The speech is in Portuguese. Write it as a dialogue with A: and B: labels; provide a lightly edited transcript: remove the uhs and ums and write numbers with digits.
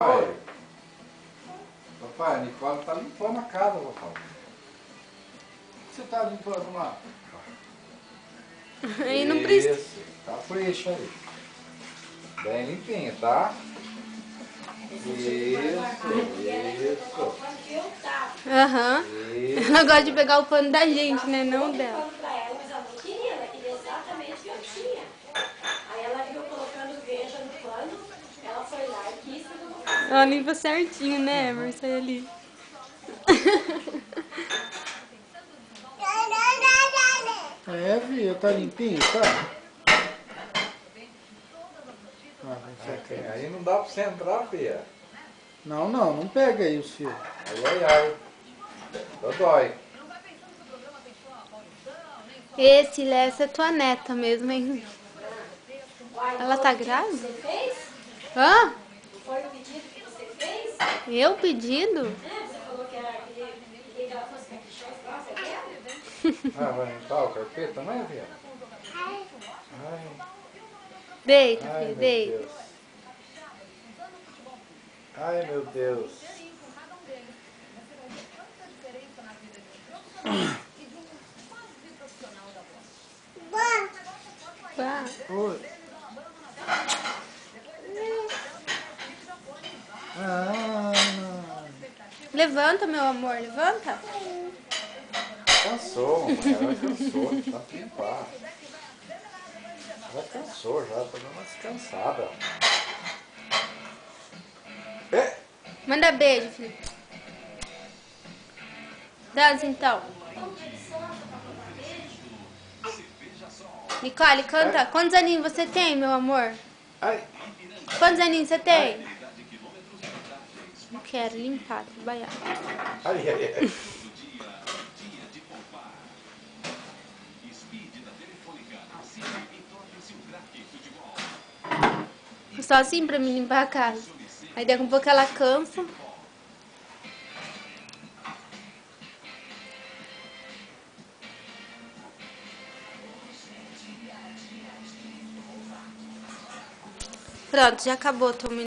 A: Papai, papai, a Nicole tá limpando a casa, papai. O que você tá limpando lá?
B: Aí não precisa.
A: Isso, tá fresh aí. Bem limpinho, tá? Isso.
B: Aham.
A: Isso.
B: Ela gosta de pegar o pano da gente, né? Não dela.
C: Mas ela não queria, ela queria exatamente o que eu tinha. Aí ela viu colocando veja no pano, ela foi lá e quis que eu não fazer.
B: Ela limpa certinho, né, Emerson? Ali.
D: É, filha, tá limpinho, tá?
A: Aí não dá pra você entrar, filha.
D: Não, não pega aí os fios.
A: Ai, ai, ai. Dodói.
B: Esse, essa é tua neta mesmo, hein? Ela tá grávida?
C: Você fez?
B: Hã?
C: Foi o pedido que você fez?
B: Eu pedido?
C: Você falou que queria que ela fosse caprichosa lá, você quer?
A: Ah, vai limpar o carpete também, filha? Ai.
B: Deita,
A: Ai,
B: filho,
A: meu
B: deita.
A: Deus. Ai, meu Deus.
B: Vá.
D: Oi. Ah,
B: Levanta, meu amor, levanta.
A: Cansou, mamãe. Ela cansou de tanto limpar. Ela cansou já, tá dando uma descansada. É.
B: Manda beijo, filho. Dança então. Nicole, canta. Quantos aninhos você tem, meu amor?
A: Ai.
B: Quantos aninhos você tem? Não quero limpar, trabalhar.
A: Ai, ai, ai.
B: Só assim pra me limpar a casa. Aí daqui a pouco ela cansa. Pronto, já acabou, Tommy.